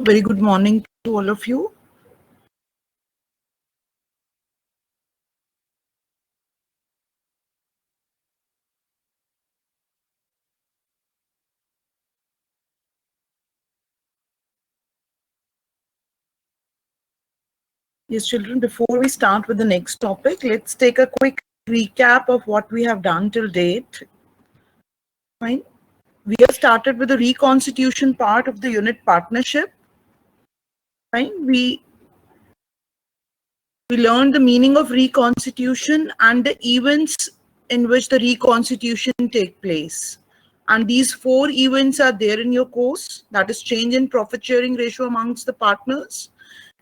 Very good morning to all of you. Yes, children, before we start with the next topic, let's take a quick recap of what we have done till date. Fine. We have started with the reconstitution part of the unit partnership. Fine. We learned the meaning of reconstitution and the events in which the reconstitution take place. And these 4 events are there in your course. That is change in profit sharing ratio amongst the partners,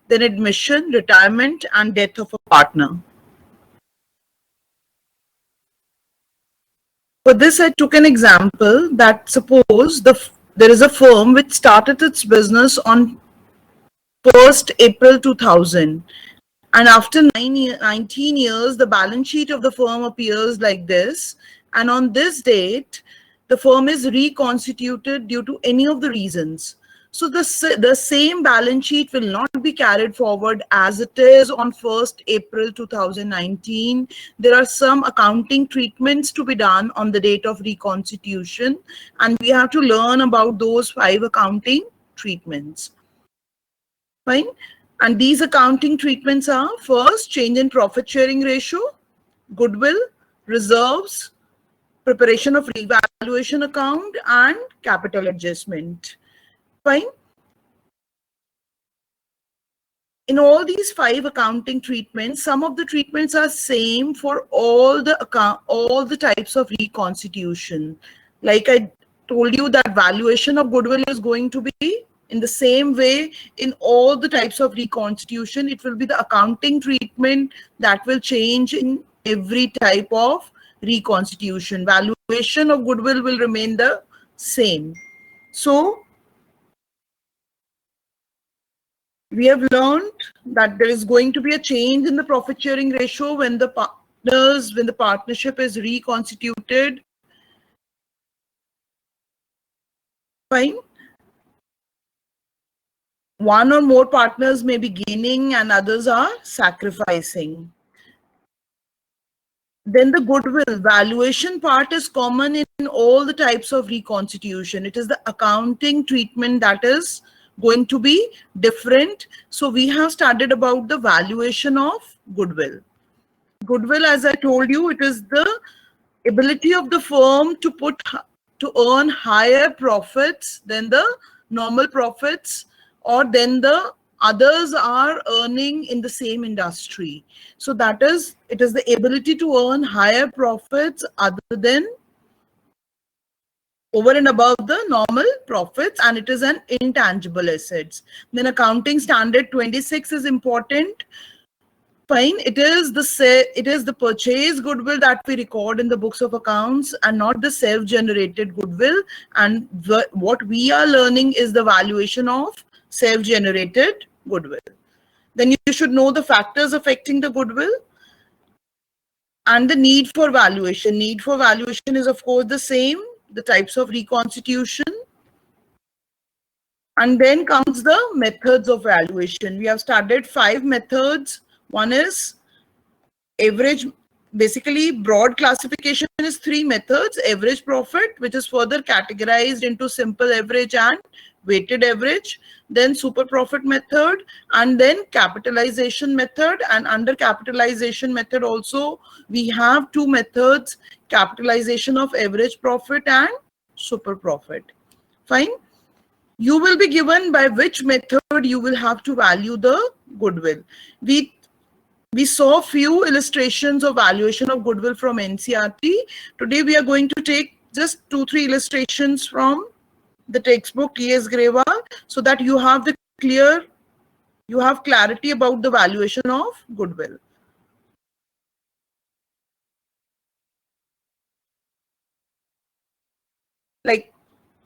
then admission, retirement, and death of a partner. For this, I took an example that suppose there is a firm which started its business on 1st April 2000. And after 19 years, the balance sheet of the firm appears like this. And on this date, the firm is reconstituted due to any of the reasons. So the same balance sheet will not be carried forward as it is on 1st April 2019. There are some accounting treatments to be done on the date of reconstitution, and we have to learn about those 5 accounting treatments. Fine. And these accounting treatments are: first, change in profit sharing ratio, goodwill, reserves, preparation of revaluation account, and capital adjustment. Fine. In all these 5 accounting treatments, some of the treatments are same for all the types of reconstitution. Like I told you, that valuation of goodwill is going to be in the same way in all the types of reconstitution. It will be the accounting treatment that will change in every type of reconstitution. Valuation of goodwill will remain the same. So we have learned that there is going to be a change in the profit sharing ratio when the partnership is reconstituted. Fine. One or more partners may be gaining and others are sacrificing. Then the goodwill valuation part is common in all the types of reconstitution. It is the accounting treatment that is going to be different. So we have studied about the valuation of goodwill. Goodwill, as I told you, it is the ability of the firm to earn higher profits than the normal profits or than the others are earning in the same industry. So it is the ability to earn higher profits other than over and above the normal profits, and it is an intangible assets. Then accounting standard 26 is important. Fine. It is the purchase goodwill that we record in the books of accounts and not the self-generated goodwill. And what we are learning is the valuation of self-generated goodwill. Then you should know the factors affecting the goodwill and the need for valuation. Need for valuation is of course the same, the types of reconstitution. And then comes the methods of valuation. We have studied 5 methods. One is average. Basically, broad classification is 3 methods: average profit, which is further categorized into simple average and weighted average, then super profit method, and then capitalization method. And under capitalization method also we have 2 methods: capitalization of average profit and super profit. Fine. You will be given by which method you will have to value the goodwill. We saw few illustrations of valuation of goodwill from NCERT. Today we are going to take just 2-3 illustrations from the textbook T.S. Grewal, so that you have clarity about the valuation of goodwill. Like,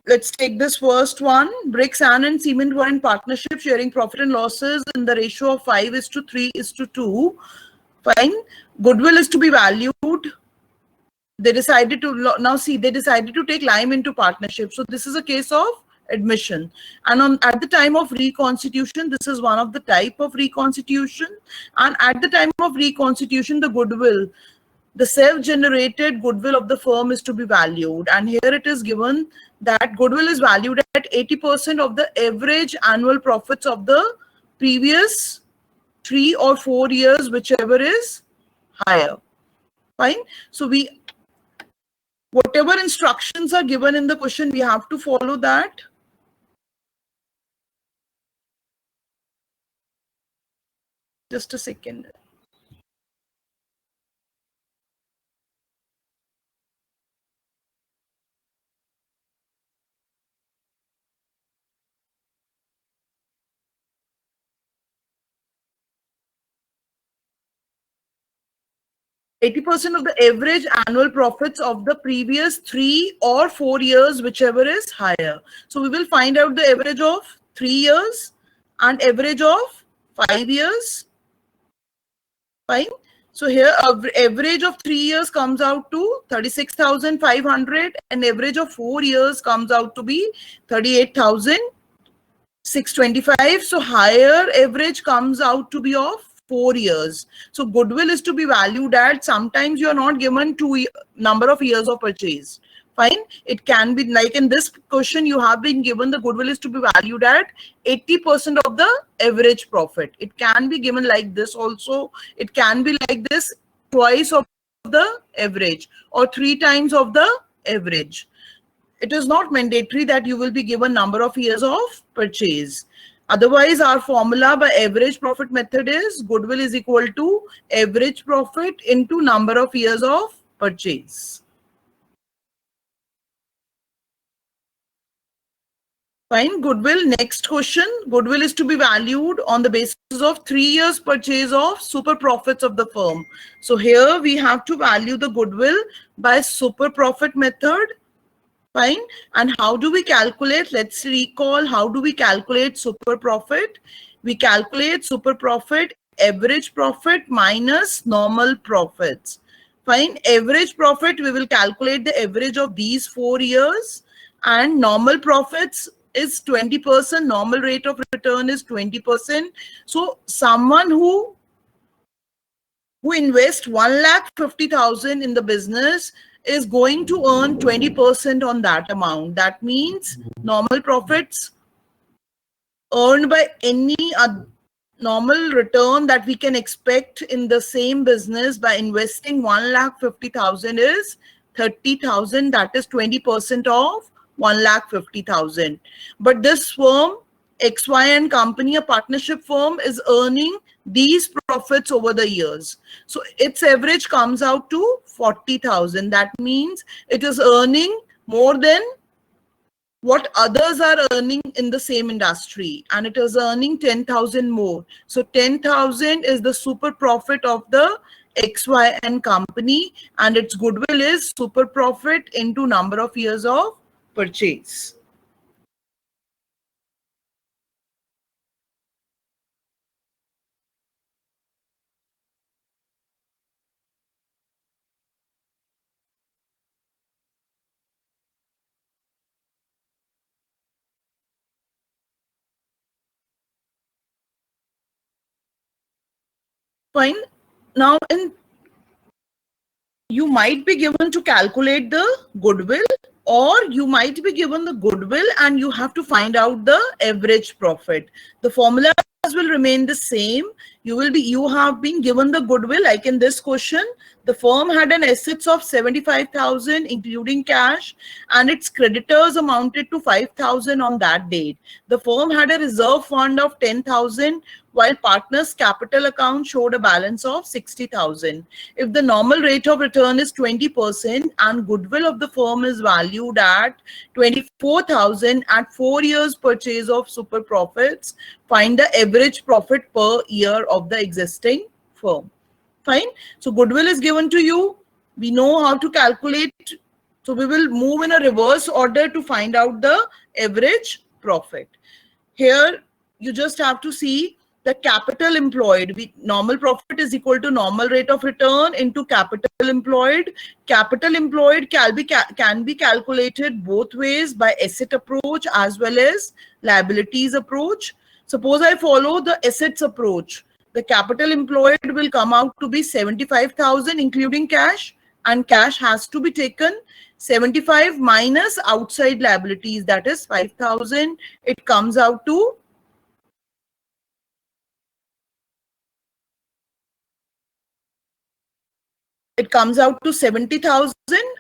let's take this first one. Brick, sand, and cement were in partnership, sharing profit and losses in the ratio of 5:3:2. Fine. Goodwill is to be valued. They decided to take lime into partnership. So this is a case of admission. And at the time of reconstitution, this is one of the type of reconstitution. And at the time of reconstitution, the goodwill, the self-generated goodwill of the firm is to be valued. And here it is given that goodwill is valued at 80% of the average annual profits of the previous 3 or 4 years, whichever is higher. Fine. So whatever instructions are given in the question, we have to follow that. Just a second. %80 of the average annual profits of the previous 3 or 4 years, whichever is higher. So we will find out the average of 3 years and average of 5 years. Fine. So here average of 3 years comes out to 36,500 and average of 4 years comes out to be 38,625. So higher average comes out to be of 4 years. So goodwill is to be valued at, sometimes you are not given number of years of purchase. Fine. It can be like in this question, you have been given the goodwill is to be valued at 80% of the average profit. It can be given like this also. It can be like this, twice of the average or 3 times of the average. It is not mandatory that you will be given number of years of purchase. Otherwise, our formula by average profit method is goodwill is equal to average profit into number of years of purchase. Fine. Goodwill. Next question. Goodwill is to be valued on the basis of 3 years purchase of super profits of the firm. So here we have to value the goodwill by super profit method. Fine. And how do we calculate? Let's recall, how do we calculate super profit? We calculate super profit, average profit minus normal profits. Fine. Average profit, we will calculate the average of these 4 years, and normal profits is 20%. Normal rate of return is 20%. So someone who invests 1,50,000 in the business is going to earn 20% on that amount. That means normal profits earned by any normal return that we can expect in the same business by investing 1,50,000 is 30,000. That is 20% of 1,50,000. But this firm, XY & Company, a partnership firm, is earning these profits over the years. So its average comes out to 40,000. That means it is earning more than what others are earning in the same industry, and it is earning 10,000 more. So 10,000 is the super profit of the XY & Company, and its goodwill is super profit into number of years of purchase. Fine. Now, you might be given to calculate the goodwill, or you might be given the goodwill and you have to find out the average profit. The formulas will remain the same. You have been given the goodwill, like in this question, the firm had an assets of 75,000 including cash, and its creditors amounted to 5,000 on that date. The firm had a reserve fund of 10,000, while partners' capital account showed a balance of 60,000. If the normal rate of return is 20% and goodwill of the firm is valued at 24,000 at 4 years purchase of super profits, find the average profit per year of the existing firm. Fine. So goodwill is given to you. We know how to calculate. So we will move in a reverse order to find out the average profit. Here, you just have to see the capital employed. Normal profit is equal to normal rate of return into capital employed. Capital employed can be calculated both ways, by asset approach as well as liabilities approach. Suppose I follow the assets approach. The capital employed will come out to be 75,000 including cash, and cash has to be taken. 75 minus outside liabilities, that is 5,000. It comes out to 70,000,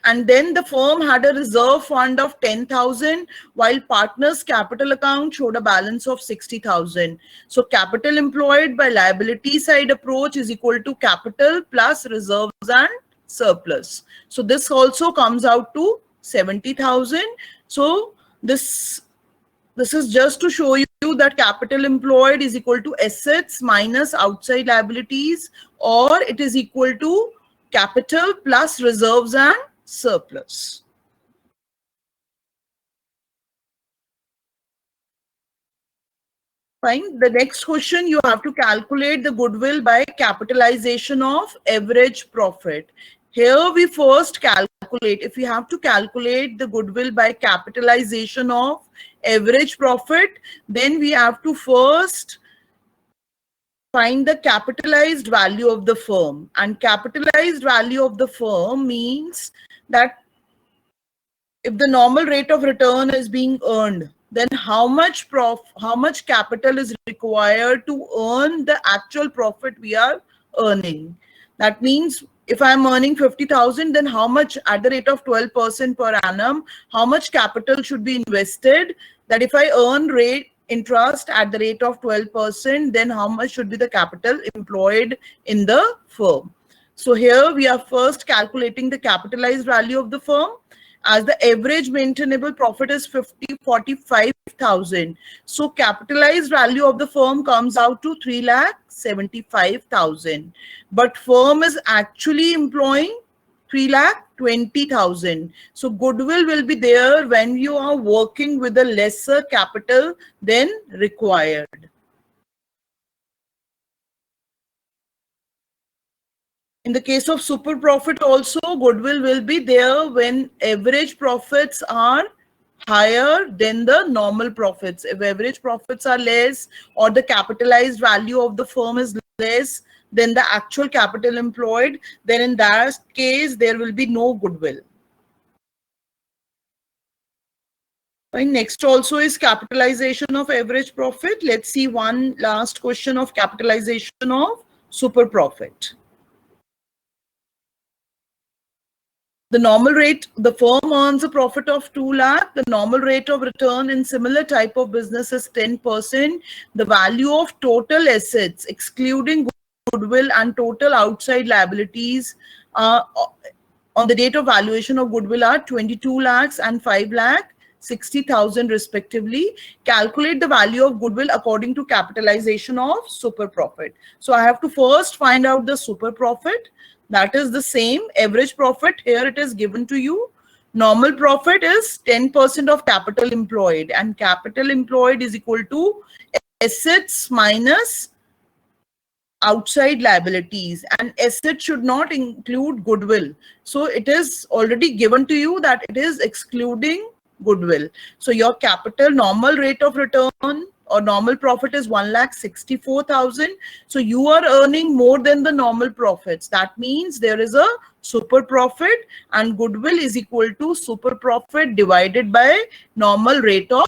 and then the firm had a reserve fund of 10,000 while partners capital account showed a balance of 60,000. So capital employed by liability side approach is equal to capital plus reserves and surplus. So this also comes out to 70,000. So this is just to show you that capital employed is equal to assets minus outside liabilities, or it is equal to capital plus reserves and surplus. Fine. The next question, you have to calculate the goodwill by capitalization of average profit. Here we first calculate, if we have to calculate the goodwill by capitalization of average profit, then we have to first find the capitalized value of the firm. And capitalized value of the firm means that if the normal rate of return is being earned, then how much capital is required to earn the actual profit we are earning. That means if I'm earning 50,000, then how much at the rate of 12% per annum, how much capital should be invested? That if I earn interest at the rate of 12%, then how much should be the capital employed in the firm? So here we are first calculating the capitalized value of the firm, as the average maintainable profit is 45,000. So capitalized value of the firm comes out to 3,75,000. But firm is actually employing 3,20,000. So goodwill will be there when you are working with a lesser capital than required. In the case of super profit also, goodwill will be there when average profits are higher than the normal profits. If average profits are less or the capitalized value of the firm is less than the actual capital employed, then in that case, there will be no goodwill. And next also is capitalization of average profit. Let's see one last question of capitalization of super profit. The normal rate, the firm earns a profit of 2 lakh. The normal rate of return in similar type of business is 10%. The value of total assets, excluding goodwill and total outside liabilities, on the date of valuation of goodwill are 22 lakhs and 5 lakh 60,000 respectively. Calculate the value of goodwill according to capitalization of super profit. So I have to first find out the super profit. That is the same average profit. Here it is given to you. Normal profit is 10% of capital employed, and capital employed is equal to assets minus outside liabilities, and asset should not include goodwill. So it is already given to you that it is excluding goodwill. So your capital normal rate of return or normal profit is 1,64,000. So you are earning more than the normal profits. That means there is a super profit, and goodwill is equal to super profit divided by normal rate of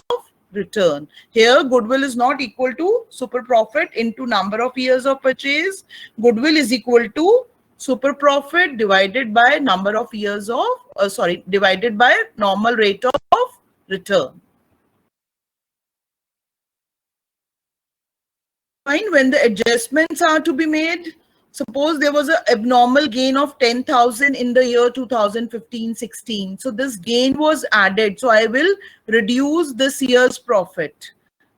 return. Here goodwill is not equal to super profit into number of years of purchase. Goodwill is equal to super profit divided by number of years of divided by normal rate of return. Fine. When the adjustments are to be made, suppose there was an abnormal gain of 10,000 in the year 2015-16. So this gain was added. So I will reduce this year's profit.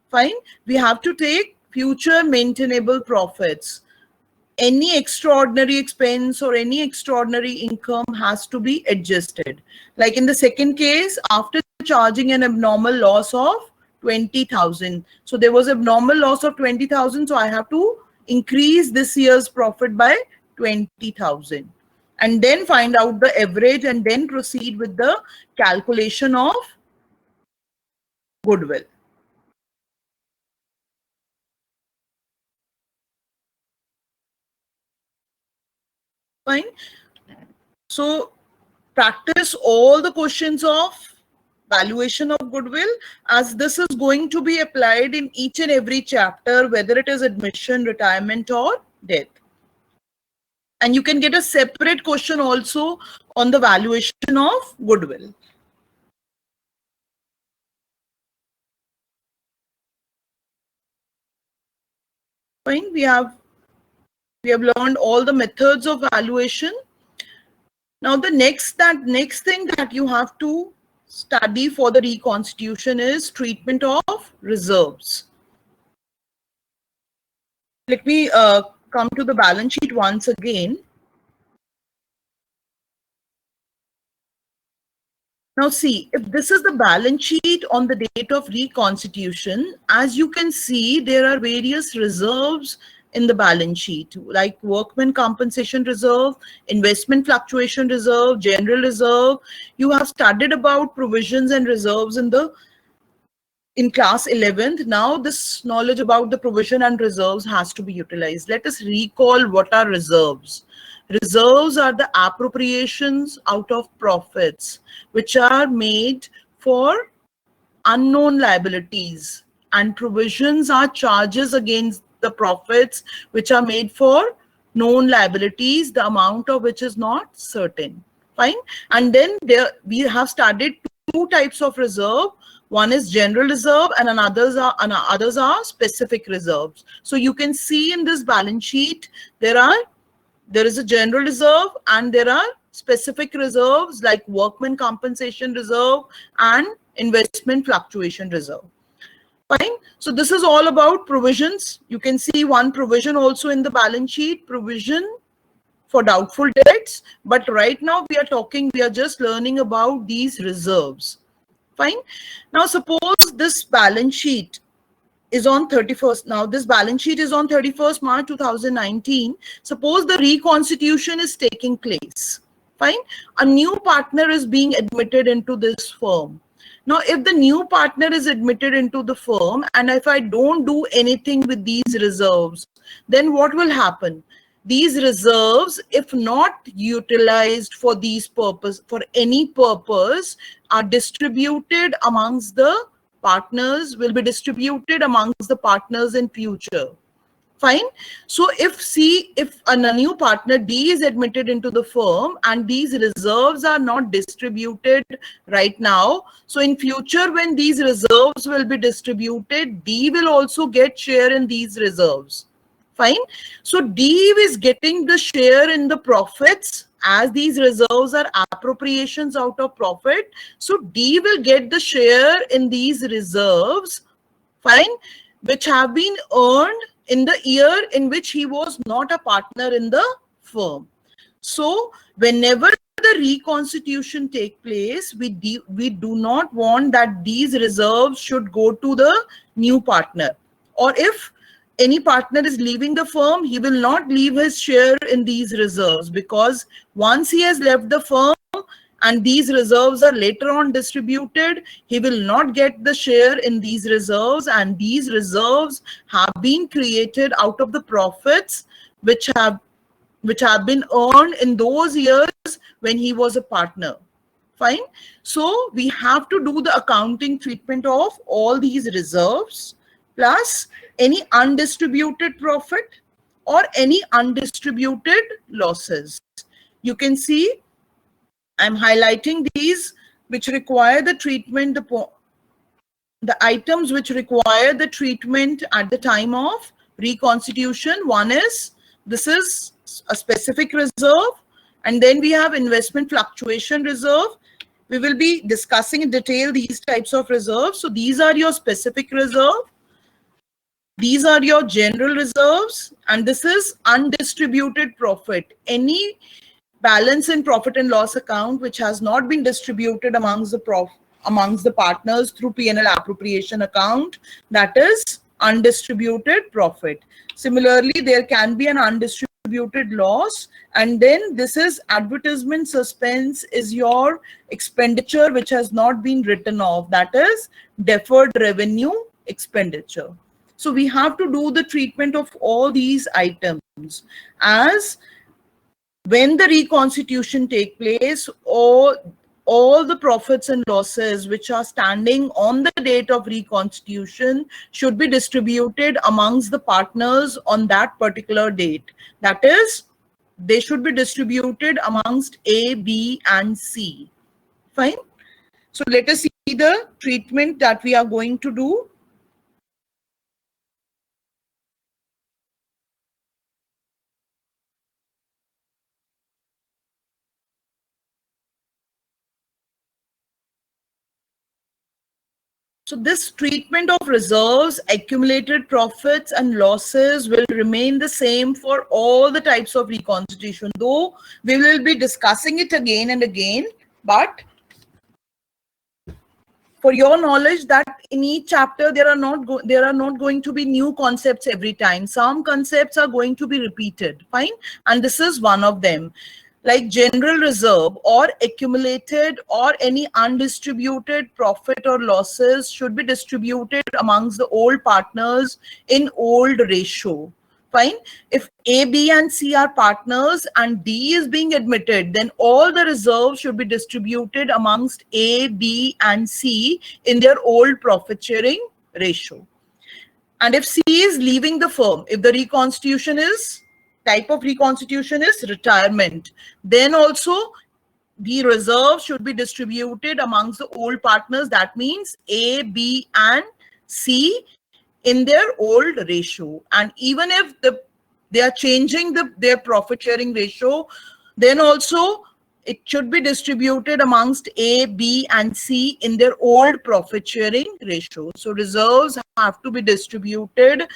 Fine. We have to take future maintainable profits. Any extraordinary expense or any extraordinary income has to be adjusted. Like in the second case, after charging an abnormal loss of 20,000. So there was a normal loss of 20,000. So I have to increase this year's profit by 20,000 and then find out the average and then proceed with the calculation of goodwill. Fine. So practice all the questions of valuation of goodwill, as this is going to be applied in each and every chapter, whether it is admission, retirement, or death. And you can get a separate question also on the valuation of goodwill. Fine. We have learned all the methods of valuation. Now the next thing that you have to study for the reconstitution is treatment of reserves. Let me come to the balance sheet once again. Now see, if this is the balance sheet on the date of reconstitution, as you can see, there are various reserves in the balance sheet, like workman compensation reserve, investment fluctuation reserve, general reserve. You have studied about provisions and reserves in class 11th. Now this knowledge about the provision and reserves has to be utilized. Let us recall what are reserves. Reserves are the appropriations out of profits which are made for unknown liabilities, and provisions are charges against the profits which are made for known liabilities, the amount of which is not certain. Fine. And then we have studied two types of reserve. One is general reserve and others are specific reserves. So you can see in this balance sheet there is a general reserve and there are specific reserves like workman compensation reserve and investment fluctuation reserve. Fine. So this is all about provisions. You can see one provision also in the balance sheet, provision for doubtful debts. But right now we are just learning about these reserves. Fine. Now suppose this balance sheet is on 31st. Now this balance sheet is on 31st March 2019. Suppose the reconstitution is taking place. Fine. A new partner is being admitted into this firm. Now, if the new partner is admitted into the firm and if I don't do anything with these reserves, then what will happen? These reserves, if not utilized for any purpose, are distributed amongst the partners, will be distributed amongst the partners in future. Fine. So if a new partner D is admitted into the firm and these reserves are not distributed right now, so in future when these reserves will be distributed, D will also get share in these reserves. Fine. So D is getting the share in the profits, as these reserves are appropriations out of profit. So D will get the share in these reserves, fine, which have been earned in the year in which he was not a partner in the firm. So whenever the reconstitution take place, we do not want that these reserves should go to the new partner. Or if any partner is leaving the firm, he will not leave his share in these reserves, because once he has left the firm and these reserves are later on distributed, he will not get the share in these reserves, and these reserves have been created out of the profits which have been earned in those years when he was a partner. Fine. So we have to do the accounting treatment of all these reserves plus any undistributed profit or any undistributed losses. You can see I'm highlighting these which require the treatment, the items which require the treatment at the time of reconstitution. One is, this is a specific reserve, and then we have investment fluctuation reserve. We will be discussing in detail these types of reserves. So these are your specific reserve. These are your general reserves, and this is undistributed profit. Any balance in profit and loss account which has not been distributed amongst the amongst the partners through P&L appropriation account, that is undistributed profit. Similarly, there can be an undistributed loss, and then this is advertisement suspense is your expenditure which has not been written off, that is deferred revenue expenditure. So we have to do the treatment of all these items as when the reconstitution take place, or all the profits and losses which are standing on the date of reconstitution should be distributed amongst the partners on that particular date. That is, they should be distributed amongst A, B, and C. Fine. So let us see the treatment that we are going to do. So this treatment of reserves, accumulated profits and losses will remain the same for all the types of reconstitution, though we will be discussing it again and again. But for your knowledge that in each chapter there are not going to be new concepts every time. Some concepts are going to be repeated, fine, and this is one of them. Like general reserve or accumulated or any undistributed profit or losses should be distributed amongst the old partners in old ratio. Fine. If A, B, and C are partners and D is being admitted, then all the reserves should be distributed amongst A, B, and C in their old profit sharing ratio. And if C is leaving the firm, if the reconstitution is type of reconstitution is retirement, then also the reserve should be distributed amongst the old partners. That means A, B, and C in their old ratio. And even if they are changing their profit sharing ratio, then also it should be distributed amongst A, B, and C in their old profit sharing ratio. So reserves have to be distributed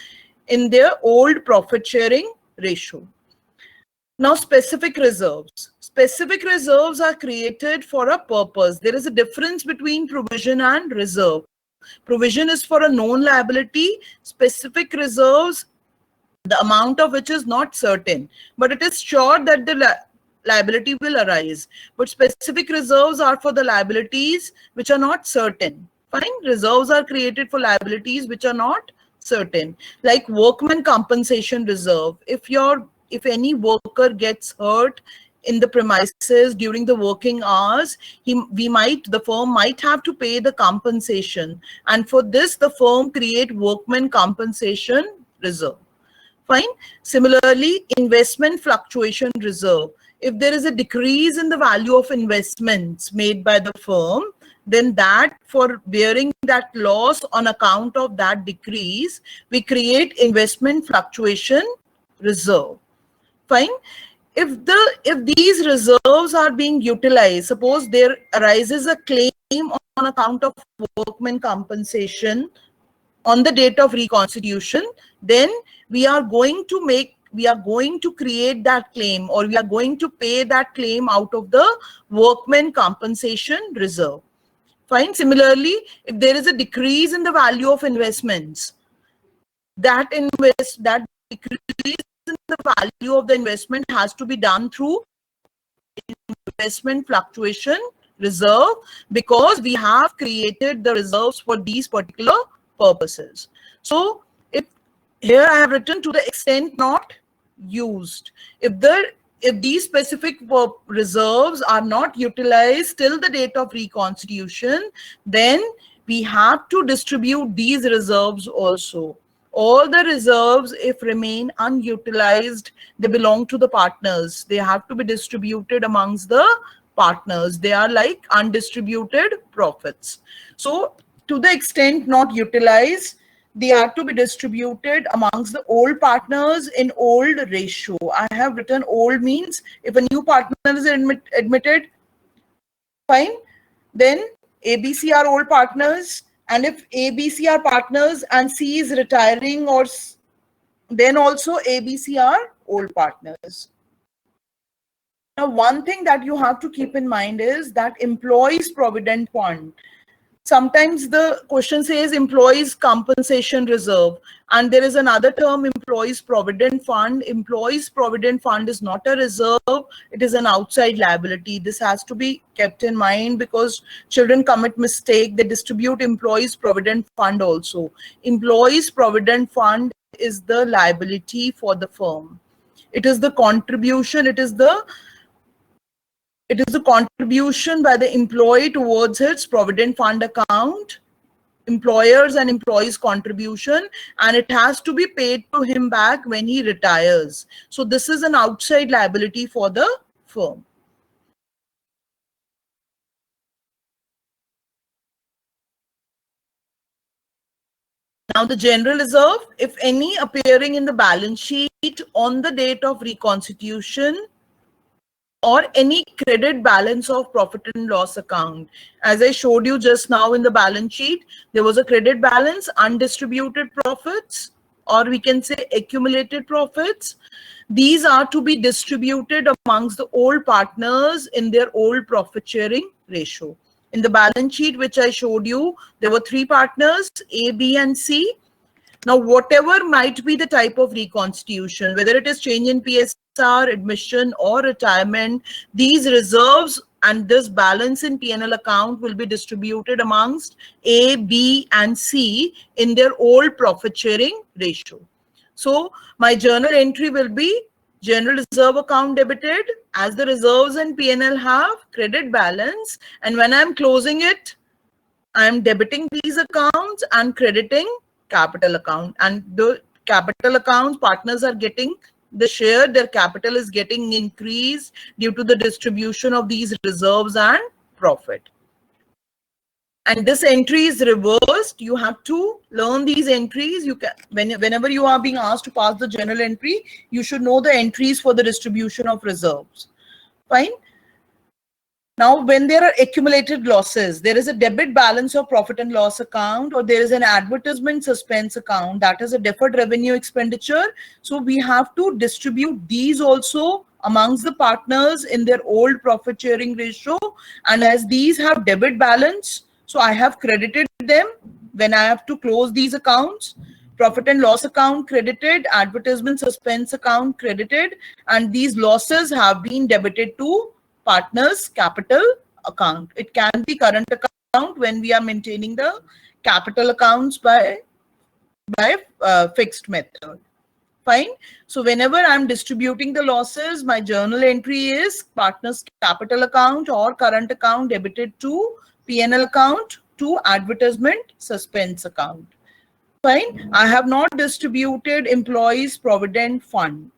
in their old profit sharing ratio. Now, specific reserves. Specific reserves are created for a purpose. There is a difference between provision and reserve. Provision is for a known liability. Specific reserves, the amount of which is not certain, but it is sure that the liability will arise. But specific reserves are for the liabilities which are not certain. Fine. Reserves are created for liabilities which are not certain, like workman compensation reserve. If any worker gets hurt in the premises during the working hours, the firm might have to pay the compensation, and for this the firm create workman compensation reserve. Fine. Similarly, investment fluctuation reserve. If there is a decrease in the value of investments made by the firm, then that for bearing that loss on account of that decrease, we create investment fluctuation reserve. Fine. If these reserves are being utilized, suppose there arises a claim on account of workman compensation on the date of reconstitution, then we are going to create that claim, or we are going to pay that claim out of the workman compensation reserve. Fine. Similarly, if there is a decrease in the value of investments, that decrease in the value of the investment has to be done through investment fluctuation reserve, because we have created the reserves for these particular purposes. So if here I have written to the extent not used, if these specific reserves are not utilized till the date of reconstitution, then we have to distribute these reserves also. All the reserves, if remain unutilized, they belong to the partners. They have to be distributed amongst the partners. They are like undistributed profits. So to the extent not utilized, they are to be distributed amongst the old partners in old ratio. I have written old means if a new partner is admitted, fine, then ABC are old partners. And if ABC are partners and C is retiring, or then also ABC are old partners. Now, one thing that you have to keep in mind is that employees provident fund. Sometimes the question says employees compensation reserve, and there is another term, employees provident fund. Employees provident fund is not a reserve, it is an outside liability. This has to be kept in mind because children commit mistake, they distribute employees provident fund also. Employees provident fund is the liability for the firm. It is the contribution, it is the contribution by the employee towards its provident fund account, employers and employees contribution, and it has to be paid to him back when he retires. So this is an outside liability for the firm. Now the general reserve, if any, appearing in the balance sheet on the date of reconstitution, or any credit balance of profit and loss account. As I showed you just now in the balance sheet, there was a credit balance, undistributed profits, or we can say accumulated profits. These are to be distributed amongst the old partners in their old profit sharing ratio. In the balance sheet which I showed you, there were three partners, A, B, and C. Now, whatever might be the type of reconstitution, whether it is change in PSR, admission, or retirement, these reserves and this balance in P&L account will be distributed amongst A, B, and C in their old profit sharing ratio. So, my journal entry will be general reserve account debited, as the reserves and P&L have credit balance, and when I'm closing it, I'm debiting these accounts and crediting capital account, and the capital accounts partners are getting the share, their capital is getting increased due to the distribution of these reserves and profit. And this entry is reversed. You have to learn these entries. You can, whenever you are being asked to pass the journal entry, you should know the entries for the distribution of reserves. Fine. Now, when there are accumulated losses, there is a debit balance of profit and loss account, or there is an advertisement suspense account, that is a deferred revenue expenditure. So we have to distribute these also amongst the partners in their old profit sharing ratio. And as these have debit balance, so I have credited them when I have to close these accounts. Profit and loss account credited, advertisement suspense account credited, and these losses have been debited to partners capital account. It can be current account when we are maintaining the capital accounts by fixed method. Fine. So whenever I'm distributing the losses, my journal entry is partners capital account or current account debited to P&L account to advertisement suspense account. Fine. I have not distributed employees provident fund.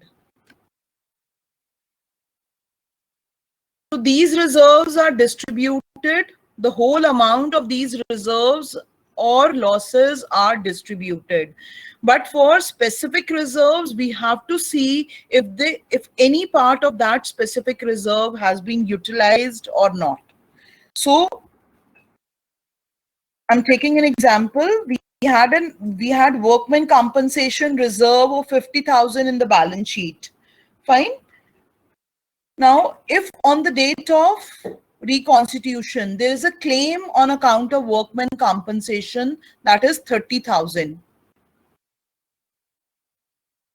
So these reserves are distributed. The whole amount of these reserves or losses are distributed. But for specific reserves, we have to see if any part of that specific reserve has been utilized or not. So I'm taking an example. We had workmen compensation reserve of 50,000 in the balance sheet. Fine. Now, if on the date of reconstitution, there is a claim on account of workmen compensation, that is 30,000.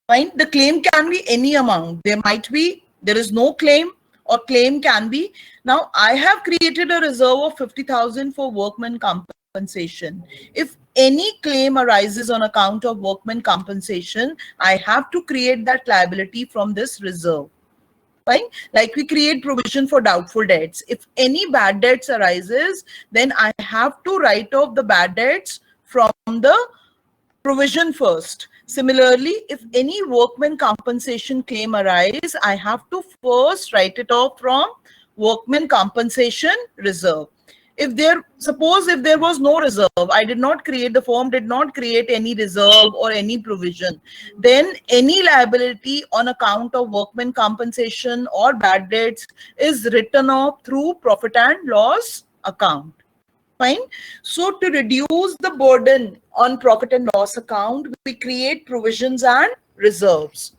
Fine. The claim can be any amount. There is no claim, or claim can be. Now, I have created a reserve of 50,000 for workmen compensation. If any claim arises on account of workmen compensation, I have to create that liability from this reserve. Fine. Like we create provision for doubtful debts. If any bad debts arises, then I have to write off the bad debts from the provision first. Similarly, if any workman compensation claim arise, I have to first write it off from workman compensation reserve. Suppose if there was no reserve, the firm did not create any reserve or any provision, then any liability on account of workmen compensation or bad debts is written off through profit and loss account. Fine. So to reduce the burden on profit and loss account, we create provisions and reserves.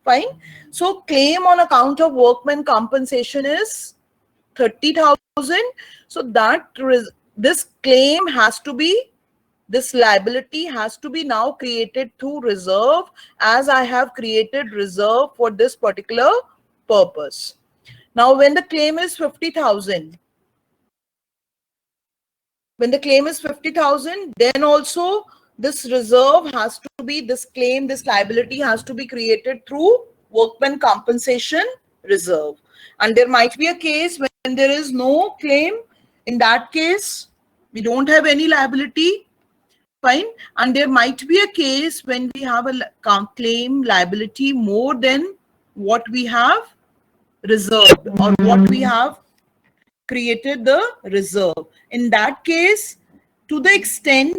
Fine. So claim on account of workmen compensation is 30,000. So that this claim has to be, this liability has to be now created through reserve, as I have created reserve for this particular purpose. Now, when the claim is 50,000, when the claim is 50,000, then also this reserve has to be, this claim, this liability has to be created through workman compensation reserve. And there might be a case when there is no claim. In that case, we don't have any liability. Fine. And there might be a case when we have a claim liability more than what we have reserved or what we have created the reserve. In that case, to the extent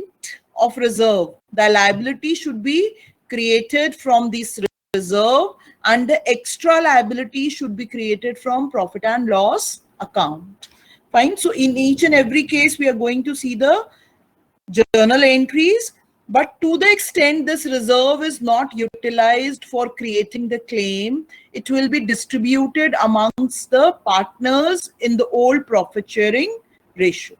of reserve, the liability should be created from this reserve, and the extra liability should be created from profit and loss account. Fine. So in each and every case, we are going to see the journal entries, but to the extent this reserve is not utilized for creating the claim, it will be distributed amongst the partners in the old profit sharing ratio.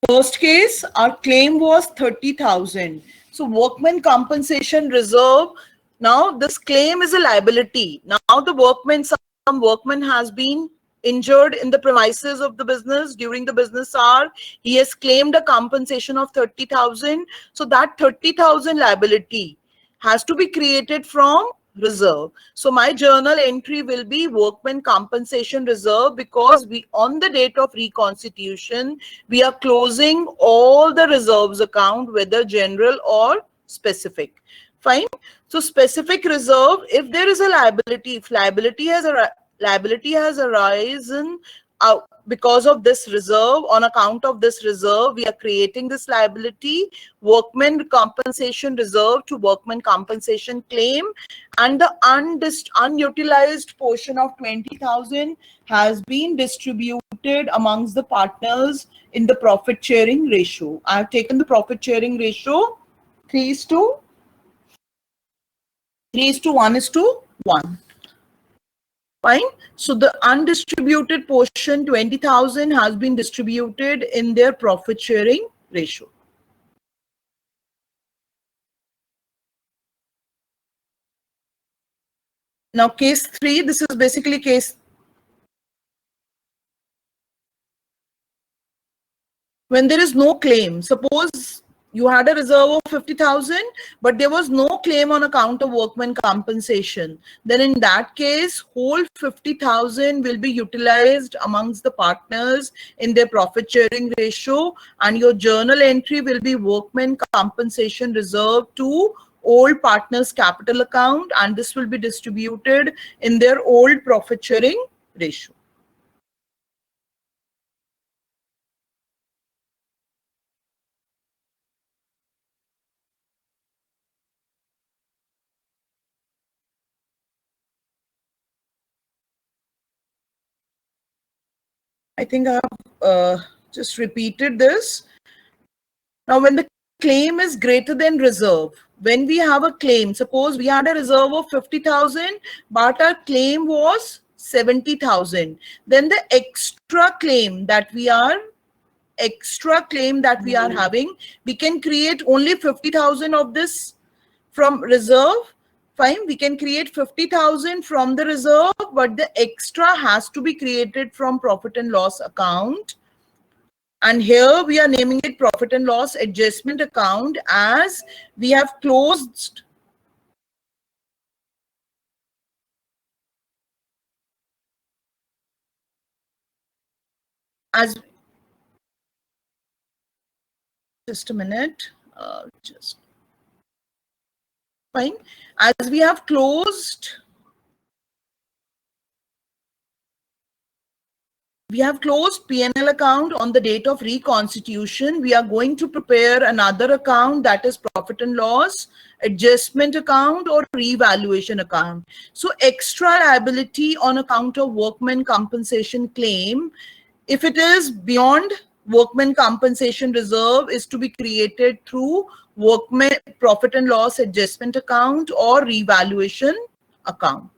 First case, our claim was 30,000. So workman compensation reserve, now this claim is a liability. Now the workman, some workman has been injured in the premises of the business during the business hour. He has claimed a compensation of 30,000. So that 30,000 liability has to be created from reserve. So my journal entry will be workman compensation reserve, because we, on the date of reconstitution, we are closing all the reserves account, whether general or specific. Fine. So specific reserve, if there is a liability, if liability has arisen because of this reserve, on account of this reserve, we are creating this liability, workman compensation reserve to workman compensation claim, and the unutilized portion of 20,000 has been distributed amongst the partners in the profit sharing ratio. I have taken the profit sharing ratio 3:1:1. Fine. So the undistributed portion, 20,000, has been distributed in their profit sharing ratio. Now, case 3, this is basically case when there is no claim. Suppose you had a reserve of 50,000, but there was no claim on account of workman compensation. Then in that case, whole 50,000 will be utilized amongst the partners in their profit sharing ratio, and your journal entry will be workman compensation reserve to old partners capital account, and this will be distributed in their old profit sharing ratio. I think I have just repeated this. Now, when the claim is greater than reserve, when we have a claim, suppose we had a reserve of 50,000, but our claim was 70,000, then the extra claim that we are having, we can create only 50,000 of this from reserve. Fine, we can create 50,000 from the reserve, but the extra has to be created from profit and loss account. And here we are naming it profit and loss adjustment account, as we have closed as just a minute, just fine, as we have closed P&L account on the date of reconstitution. We are going to prepare another account, that is profit and loss adjustment account or revaluation account. So extra liability on account of workman compensation claim, if it is beyond workman compensation reserve, is to be created through workman profit and loss adjustment account or revaluation account.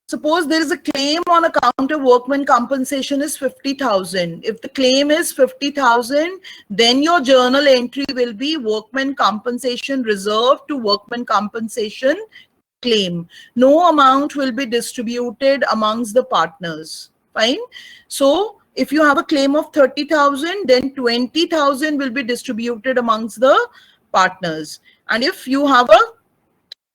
Suppose there is a claim on account of workman compensation is 50,000. If the claim is 50,000, then your journal entry will be workman compensation reserve to workman compensation claim. No amount will be distributed amongst the partners. Fine. So if you have a claim of 30,000, then 20,000 will be distributed amongst the partners. And if you have a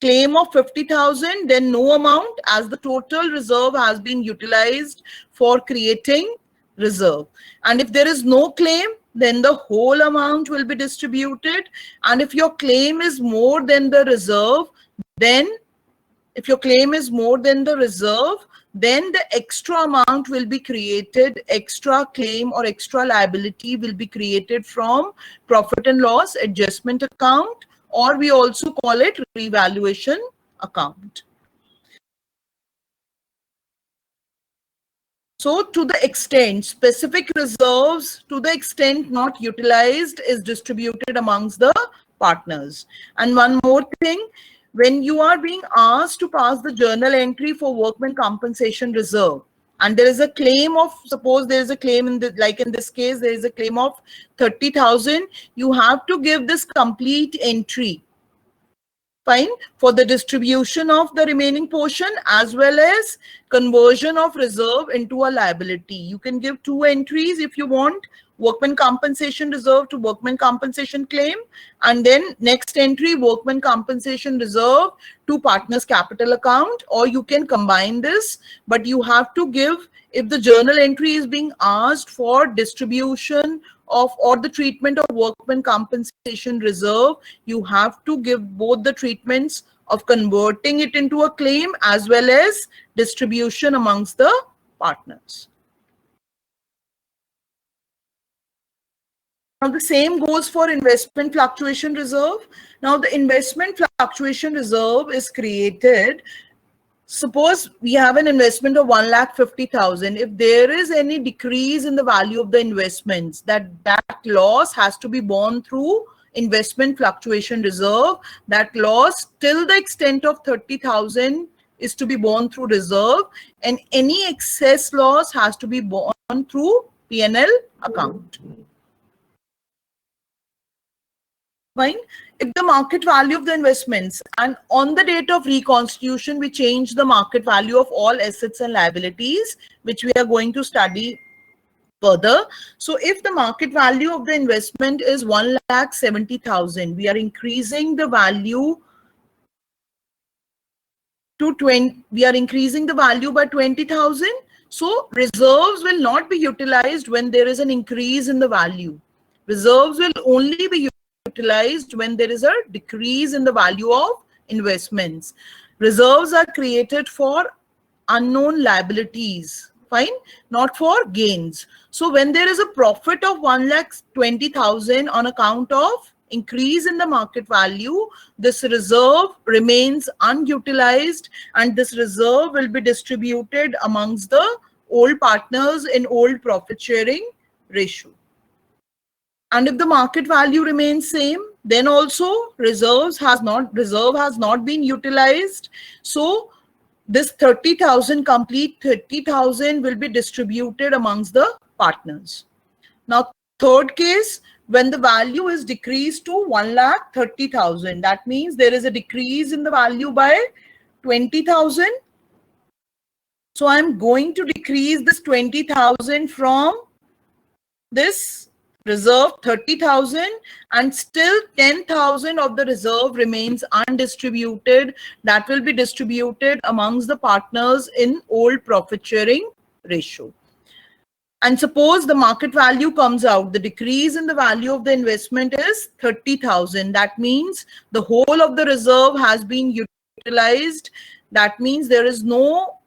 claim of 50,000, then no amount, as the total reserve has been utilized for creating reserve. And if there is no claim, then the whole amount will be distributed. And if your claim is more than the reserve, then if your claim is more than the reserve, then the extra amount will be created, extra claim or extra liability will be created from profit and loss adjustment account, or we also call it revaluation account. So to the extent specific reserves, to the extent not utilized, is distributed amongst the partners. And one more thing, when you are being asked to pass the journal entry for workman compensation reserve, and there is a claim of, suppose there is a claim in the, like in this case, there is a claim of 30,000, you have to give this complete entry. Fine, for the distribution of the remaining portion as well as conversion of reserve into a liability. You can give two entries if you want, workman compensation reserve to workman compensation claim, and then next entry workman compensation reserve to partners capital account, or you can combine this, but you have to give, if the journal entry is being asked for distribution of or the treatment of workman compensation reserve, you have to give both the treatments of converting it into a claim as well as distribution amongst the partners. Now the same goes for investment fluctuation reserve. Now the investment fluctuation reserve is created. Suppose we have an investment of 1,50,000. If there is any decrease in the value of the investments, that loss has to be borne through investment fluctuation reserve. That loss till the extent of 30,000 is to be borne through reserve, and any excess loss has to be borne through P&L account. Fine. If the market value of the investments, and on the date of reconstitution, we change the market value of all assets and liabilities, which we are going to study further. So if the market value of the investment is 1,70,000, we are increasing the value to 20, we are increasing the value by 20,000. So reserves will not be utilized when there is an increase in the value. Reserves will only be utilized when there is a decrease in the value of investments. Reserves are created for unknown liabilities, fine, not for gains. So when there is a profit of 1,20,000 on account of increase in the market value, this reserve remains unutilized, and this reserve will be distributed amongst the old partners in old profit sharing ratio. And if the market value remains same, then also reserve has not been utilized. So this 30,000, complete 30,000 will be distributed amongst the partners. Now, third case, when the value is decreased to 1,30,000, that means there is a decrease in the value by 20,000. So I'm going to decrease this 20,000 from this reserve 30,000, and still 10,000 of the reserve remains undistributed. That will be distributed amongst the partners in old profit sharing ratio. And suppose the market value comes out, the decrease in the value of the investment is 30,000. That means the whole of the reserve has been utilized. That means there is no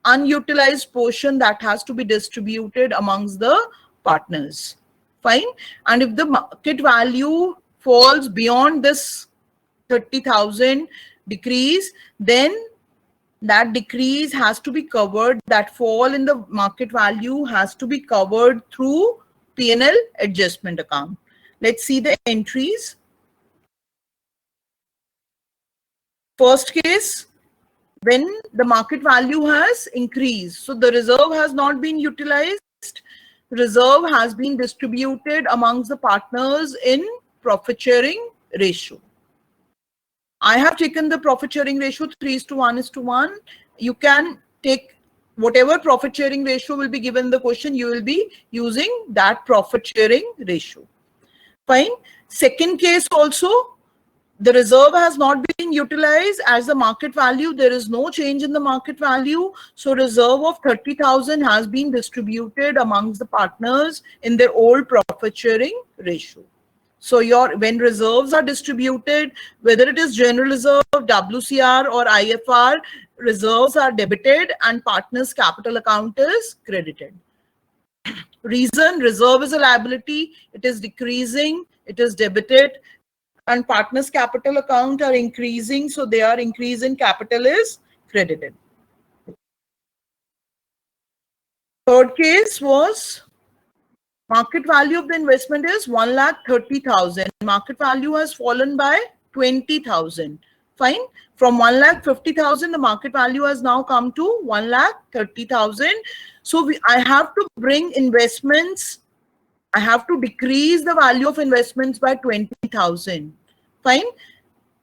unutilized portion that has to be distributed amongst the partners. Fine. And if the market value falls beyond this 30,000 decrease, then that decrease has to be covered, that fall in the market value has to be covered through P&L adjustment account. Let's see the entries. First case, when the market value has increased. So the reserve has not been utilized. Reserve has been distributed amongst the partners in profit sharing ratio. I have taken the profit sharing ratio 3:1:1. You can take whatever profit sharing ratio will be given in the question, you will be using that profit sharing ratio. Fine. Second case also, the reserve has not been utilized as the market value. There is no change in the market value. So reserve of 30,000 has been distributed amongst the partners in their old profit sharing ratio. So when reserves are distributed, whether it is general reserve, WCR or IFR, reserves are debited and partners capital account is credited. Reason, reserve is a liability, it is decreasing, it is debited, and partners capital account are increasing, so their increase in capital is credited. Third case was market value of the investment is 1,30,000. Market value has fallen by 20,000. Fine. From 1,50,000, the market value has now come to 1,30,000. So I have to bring investments. I have to decrease the value of investments by 20,000. Fine.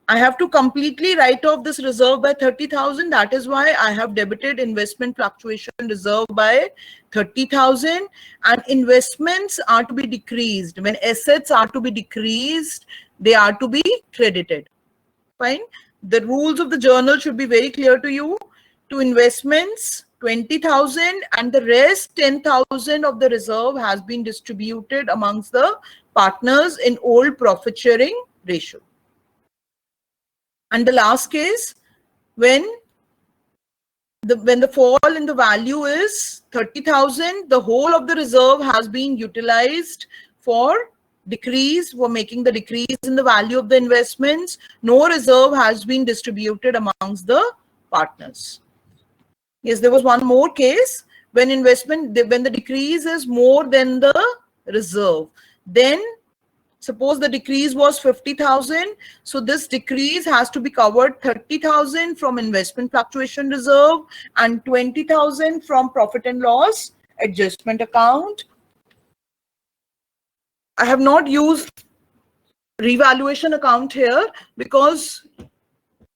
I have to completely write off this reserve by 30,000. That is why I have debited investment fluctuation reserve by 30,000, and investments are to be decreased. When assets are to be decreased, they are to be credited. Fine. The rules of the journal should be very clear to you. To investments, 20,000, and the rest 10,000 of the reserve has been distributed amongst the partners in old profit sharing ratio. And the last case, when the fall in the value is 30,000, the whole of the reserve has been utilized for decrease, for making the decrease in the value of the investments. No reserve has been distributed amongst the partners. Yes, there was one more case when the decrease is more than the reserve. Then suppose the decrease was 50,000. So this decrease has to be covered 30,000 from investment fluctuation reserve and 20,000 from profit and loss adjustment account. I have not used revaluation account here because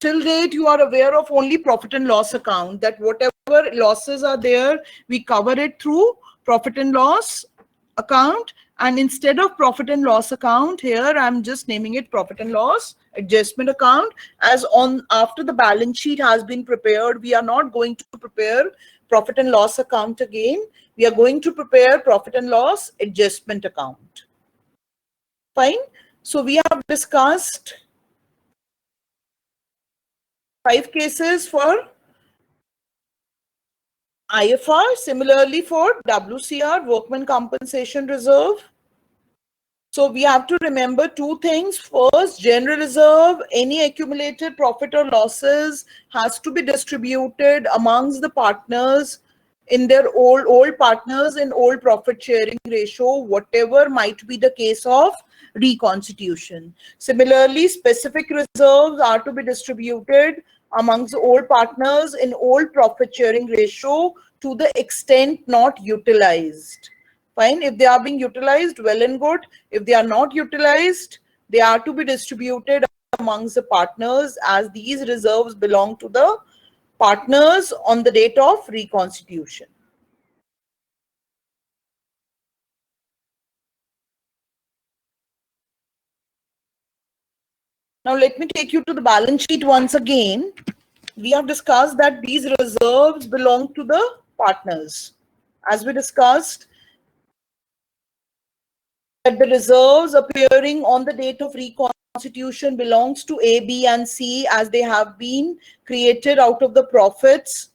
till date you are aware of only profit and loss account, that whatever losses are there, we cover it through profit and loss account. And instead of profit and loss account, here I'm just naming it profit and loss adjustment account. As on after the balance sheet has been prepared, we are not going to prepare profit and loss account again. We are going to prepare profit and loss adjustment account. Fine. So we have discussed 5 cases for IFR, similarly for WCR, workman compensation reserve. So we have to remember 2 things. First, general reserve, any accumulated profit or losses has to be distributed amongst the partners in their old partners in old profit sharing ratio, whatever might be the case of reconstitution. Similarly, specific reserves are to be distributed amongst the old partners in old profit sharing ratio to the extent not utilized. Fine. If they are being utilized, well and good. If they are not utilized, they are to be distributed amongst the partners, as these reserves belong to the partners on the date of reconstitution. Now let me take you to the balance sheet once again. We have discussed that these reserves belong to the partners. As we discussed, that the reserves appearing on the date of reconstitution belongs to A, B, and C, as they have been created out of the profits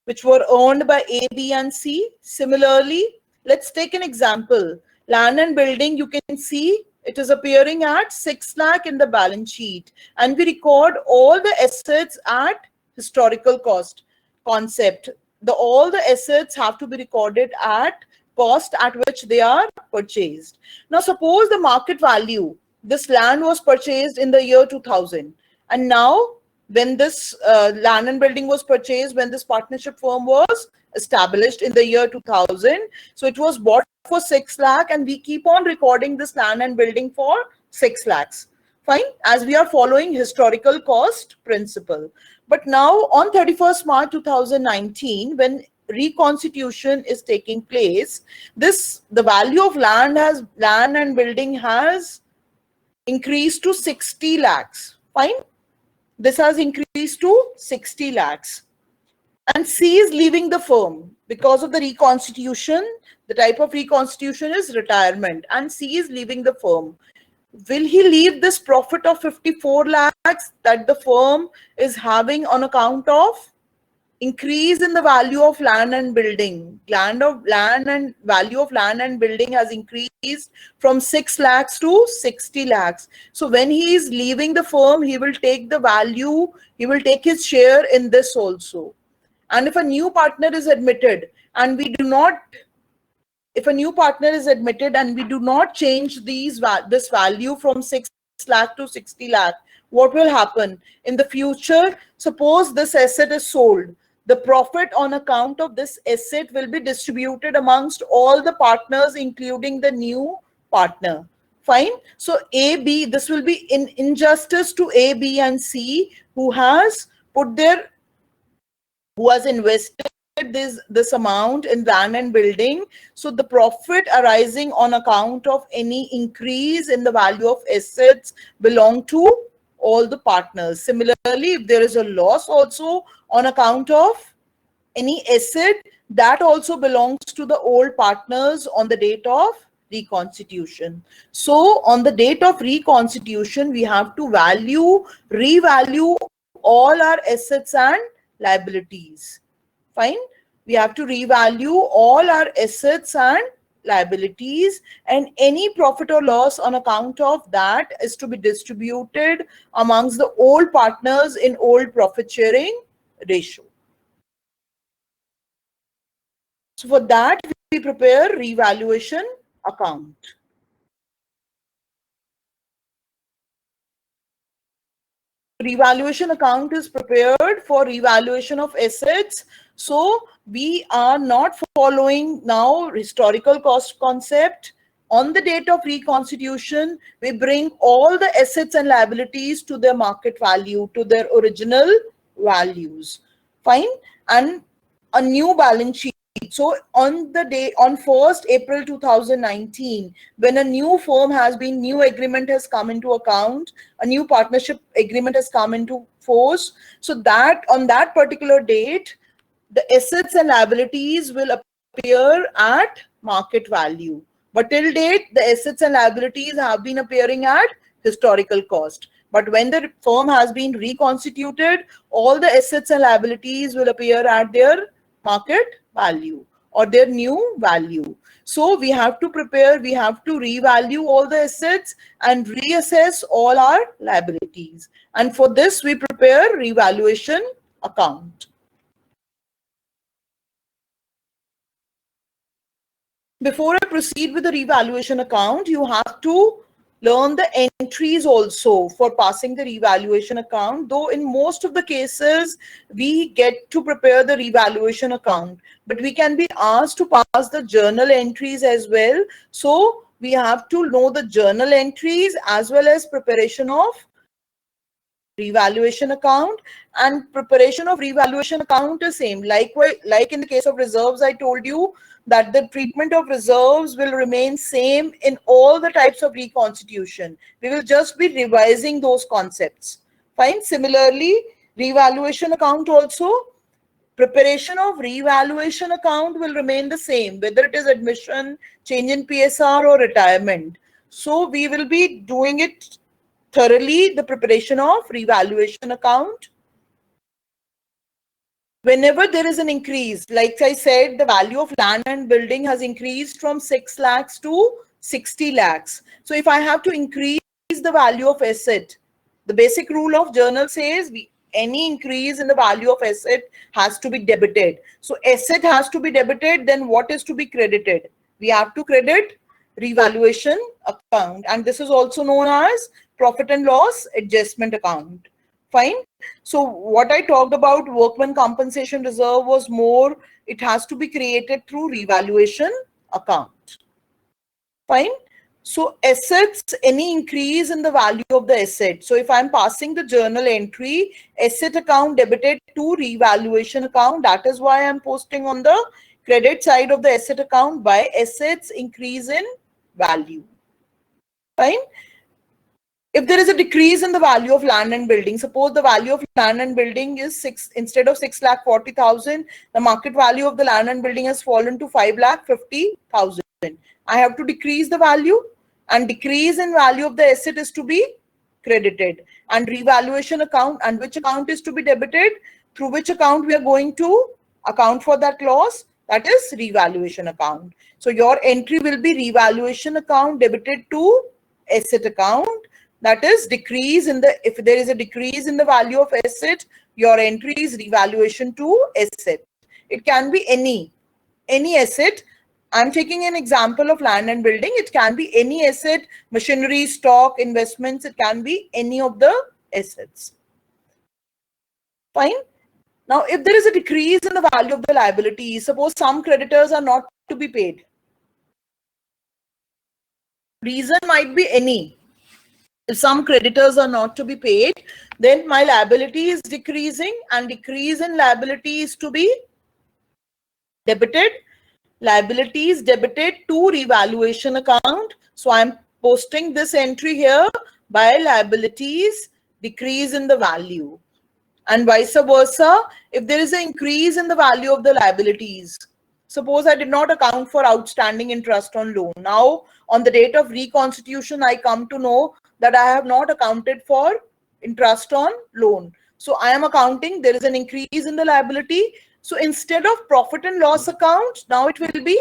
which were earned by A, B, and C. Similarly, let's take an example. Land and building, you can see it is appearing at 6 lakh in the balance sheet, and we record all the assets at historical cost concept. All the assets have to be recorded at cost at which they are purchased. Now suppose the market value, this land was purchased in the year 2000, and now when this land and building was purchased, when this partnership firm was established in the year 2000. So it was bought for 6 lakh, and we keep on recording this land and building for 6 lakhs. Fine, as we are following historical cost principle. But now on 31st March 2019, when reconstitution is taking place, the value of land and building has increased to 60 lakhs. Fine. This has increased to 60 lakhs. And C is leaving the firm because of the reconstitution. The type of reconstitution is retirement, and C is leaving the firm. Will he leave this profit of 54 lakhs that the firm is having on account of increase in the value of land and building? Value of land and building has increased from 6 lakhs to 60 lakhs. So when he is leaving the firm, he will take the value, he will take his share in this also. And if a new partner is admitted and we do not change this value from 6 lakh to 60 lakh, what will happen in the future? Suppose this asset is sold. The profit on account of this asset will be distributed amongst all the partners, including the new partner. Fine. So A, B, this will be in injustice to A, B, and C, who has invested this amount in land and building. So the profit arising on account of any increase in the value of assets belong to all the partners. Similarly, if there is a loss also on account of any asset, that also belongs to the old partners on the date of reconstitution. So on the date of reconstitution, we have to revalue all our assets and liabilities. Fine. We have to revalue all our assets and liabilities, and any profit or loss on account of that is to be distributed amongst the old partners in old profit sharing ratio. So for that, we prepare revaluation account. Revaluation account is prepared for revaluation of assets. So we are not following now historical cost concept. On the date of reconstitution, we bring all the assets and liabilities to their market value, to their original values. Fine. And a new balance sheet. So on 1st April 2019, when a new agreement has come into account, a new partnership agreement has come into force, so that on that particular date, the assets and liabilities will appear at market value. But till date, the assets and liabilities have been appearing at historical cost. But when the firm has been reconstituted, all the assets and liabilities will appear at their market value or their new value. So we have to revalue all the assets and reassess all our liabilities. And for this, we prepare revaluation account. Before I proceed with the revaluation account, you have to learn the entries also for passing the revaluation account, though in most of the cases we get to prepare the revaluation account, but we can be asked to pass the journal entries as well. So we have to know the journal entries as well as preparation of revaluation account. And preparation of revaluation account is same. Like in the case of reserves, I told you that the treatment of reserves will remain same in all the types of reconstitution. We will just be revising those concepts. Fine. Similarly, revaluation account also, preparation of revaluation account will remain the same, whether it is admission, change in PSR, or retirement. So we will be doing it thoroughly, the preparation of revaluation account. Whenever there is an increase, like I said, the value of land and building has increased from 6 lakhs to 60 lakhs. So if I have to increase the value of asset, the basic rule of journal says any increase in the value of asset has to be debited. So asset has to be debited, then what is to be credited? We have to credit revaluation account, and this is also known as profit and loss adjustment account. Fine. So what I talked about workman compensation reserve was more, it has to be created through revaluation account. Fine. So assets, any increase in the value of the asset. So if I'm passing the journal entry, asset account debited to revaluation account, that is why I'm posting on the credit side of the asset account by assets increase in value. Fine. If there is a decrease in the value of land and building, suppose the value of land and building is instead of 6,40,000, the market value of the land and building has fallen to 5,50,000. I have to decrease the value, and decrease in value of the asset is to be credited, and revaluation account, and which account is to be debited, through which account we are going to account for that loss, that is revaluation account. So your entry will be revaluation account debited to asset account. That is decrease in the, if there is a decrease in the value of asset, your entry is revaluation to asset. It can be any asset. I'm taking an example of land and building. It can be any asset, machinery, stock, investments. It can be any of the assets. Fine. Now, if there is a decrease in the value of the liability, suppose some creditors are not to be paid. Reason might be any. If some creditors are not to be paid, then my liability is decreasing, and decrease in liability is to be debited. Liability is debited to revaluation account. So I'm posting this entry here by liabilities decrease in the value, and vice versa. If there is an increase in the value of the liabilities, suppose I did not account for outstanding interest on loan. Now, on the date of reconstitution, I come to know that I have not accounted for interest on loan. So I am accounting, there is an increase in the liability. So instead of profit and loss account, now it will be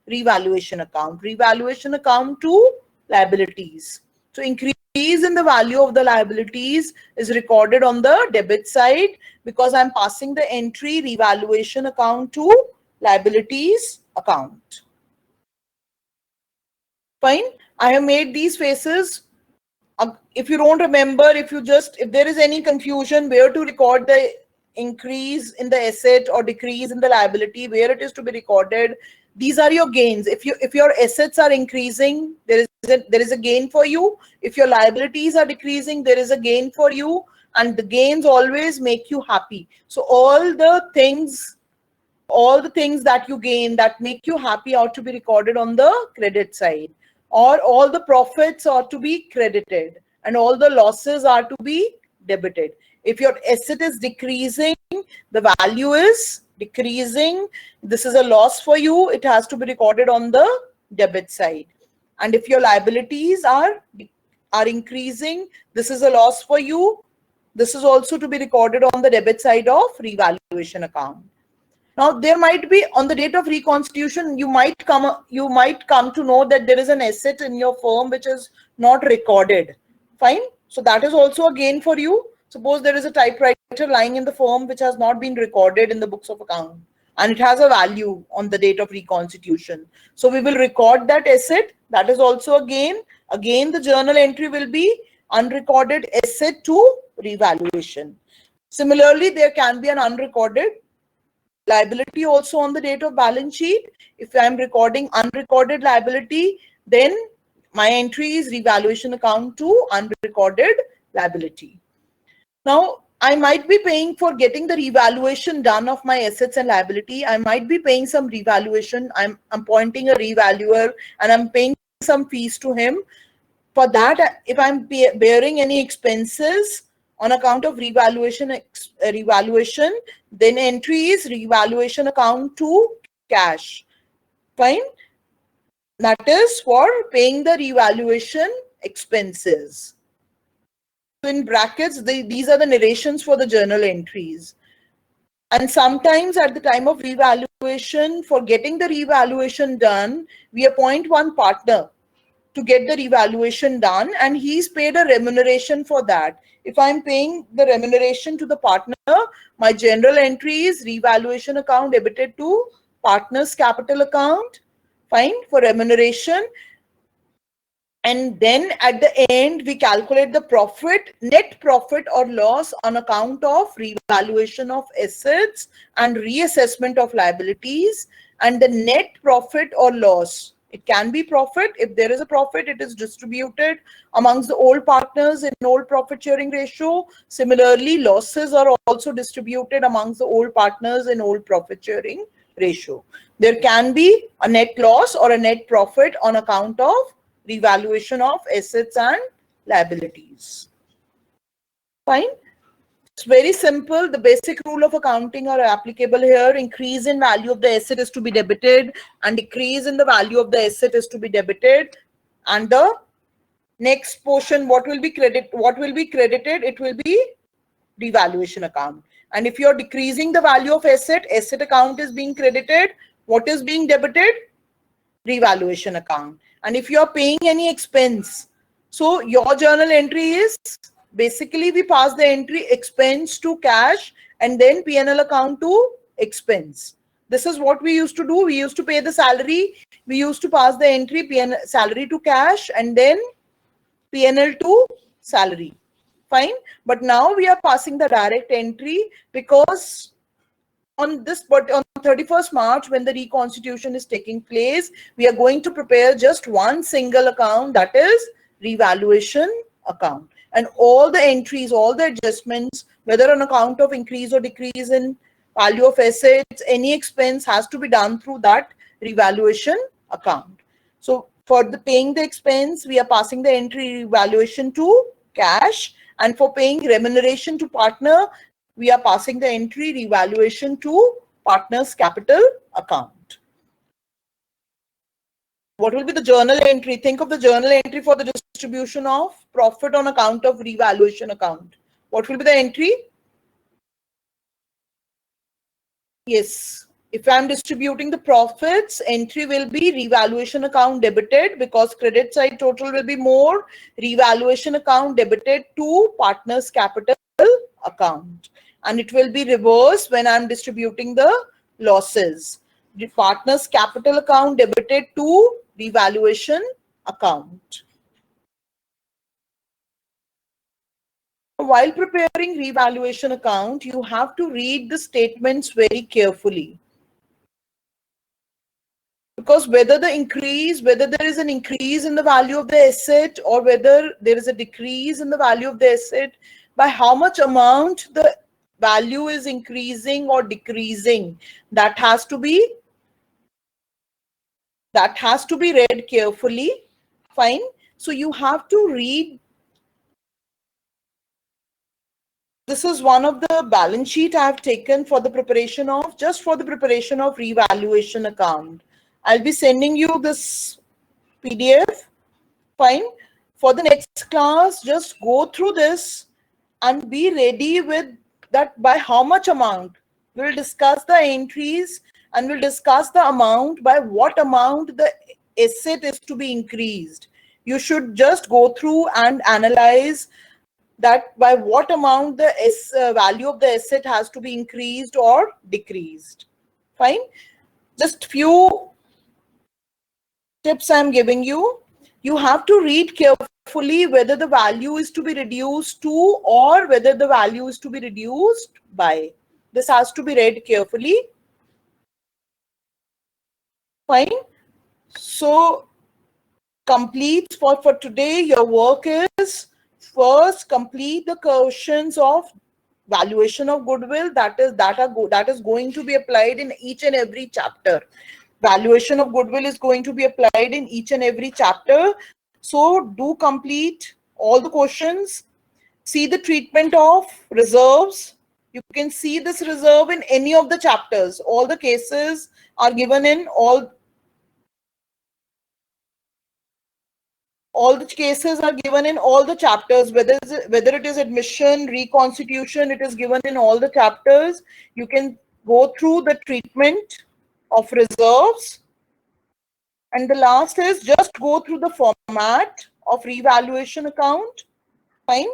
revaluation account. Revaluation account to liabilities. So increase in the value of the liabilities is recorded on the debit side, because I'm passing the entry revaluation account to liabilities account. Fine. I have made these faces. If you don't remember, if there is any confusion where to record the increase in the asset or decrease in the liability, where it is to be recorded, these are your gains. If your assets are increasing, there is a gain for you. If your liabilities are decreasing, there is a gain for you, and the gains always make you happy. So all the things that you gain that make you happy ought to be recorded on the credit side, or all the profits ought to be credited and all the losses are to be debited. If your asset is decreasing, the value is decreasing, this is a loss for you, it has to be recorded on the debit side. And if your liabilities are increasing, this is a loss for you, this is also to be recorded on the debit side of revaluation account. Now, there might be, on the date of reconstitution, you might come to know that there is an asset in your firm which is not recorded. Fine. So that is also a gain for you. Suppose there is a typewriter lying in the firm which has not been recorded in the books of account, and it has a value on the date of reconstitution. So we will record that asset. That is also a gain. Again, the journal entry will be unrecorded asset to revaluation. Similarly, there can be an unrecorded liability also on the date of balance sheet. If I'm recording unrecorded liability, then my entry is revaluation account to unrecorded liability. Now, I might be paying for getting the revaluation done of my assets and liability. I might be paying some revaluation. I'm appointing a revaluer and I'm paying some fees to him. For that, if I'm bearing any expenses on account of revaluation, then entry is revaluation account to cash. Fine. That is for paying the revaluation expenses. So in brackets, these are the narrations for the journal entries. And sometimes at the time of revaluation, for getting the revaluation done, we appoint one partner to get the revaluation done, and he's paid a remuneration for that. If I'm paying the remuneration to the partner, my general entry is revaluation account debited to partner's capital account. Fine. For remuneration, And then at the end, we calculate the profit, net profit or loss on account of revaluation of assets and reassessment of liabilities, and the net profit or loss. It can be profit. If there is a profit, it is distributed amongst the old partners in old profit sharing ratio. Similarly, losses are also distributed amongst the old partners in old profit sharing ratio. There can be a net loss or a net profit on account of revaluation of assets and liabilities. Fine. It's very simple. The basic rule of accounting are applicable here. Increase in value of the asset is to be debited and decrease in the value of the asset is to be debited. And the next portion, what will be credited? It will be revaluation account. And if you're decreasing the value of asset account is being credited. What is being debited? Revaluation account. And if you are paying any expense, so your journal entry is basically we pass the entry expense to cash and then P&L account to expense. This is what we used to do. We used to pay the salary. We used to pass the entry P&L salary to cash and then P&L to salary. Fine. But now we are passing the direct entry because on 31st March, when the reconstitution is taking place, we are going to prepare just one single account, that is revaluation account. And all the entries, all the adjustments, whether on account of increase or decrease in value of assets, any expense has to be done through that revaluation account. So for the paying the expense, we are passing the entry revaluation to cash, and for paying remuneration to partner, we are passing the entry revaluation to partner's capital account. What will be the journal entry? Think of the journal entry for the distribution of profit on account of revaluation account. What will be the entry? Yes. If I'm distributing the profits, entry will be revaluation account debited because credit side total will be more. Revaluation account debited to partner's capital account. And it will be reversed when I'm distributing the losses. The partner's capital account debited to revaluation account. While preparing revaluation account, you have to read the statements very carefully. Because whether there is an increase in the value of the asset or whether there is a decrease in the value of the asset, by how much amount the value is increasing or decreasing, that has to be read carefully. Fine. So you have to read. This is one of the balance sheet I have taken for the preparation of revaluation account. I'll be sending you this PDF. Fine. For the next class, just go through this and be ready with that by how much amount. We'll discuss the entries and we'll discuss the amount, by what amount the asset is to be increased. You should just go through and analyze that by what amount the value of the asset has to be increased or decreased. Fine. Just few tips I'm giving you. You have to read carefully whether the value is to be reduced to or whether the value is to be reduced by. This has to be read carefully. Fine. So complete for today, your work is first complete the questions of valuation of goodwill that is going to be applied in each and every chapter. Valuation of goodwill is going to be applied in each and every chapter. So do complete all the questions. See the treatment of reserves. You can see this reserve in any of the chapters. All the cases are given in all the cases are given in all the chapters, whether it is admission, reconstitution, it is given in all the chapters. You can go through the treatment of reserves. And the last is just go through the format of revaluation account. Fine.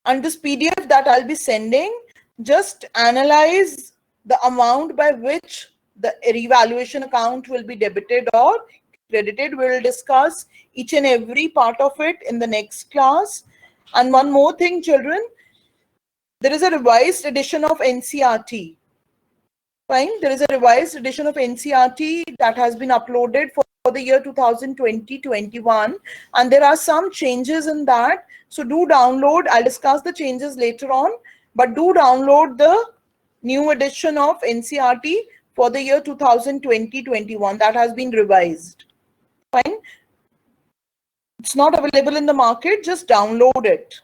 And this PDF that I'll be sending, just analyze the amount by which the revaluation account will be debited or credited. We'll discuss each and every part of it in the next class. And one more thing, children, there is a revised edition of NCERT. Fine, there is a revised edition of NCERT that has been uploaded for the year 2020-21, and there are some changes in that. So do download. I'll discuss the changes later on, but do download the new edition of NCERT for the year 2020-21 that has been revised. Fine. It's not available in the market, just download it.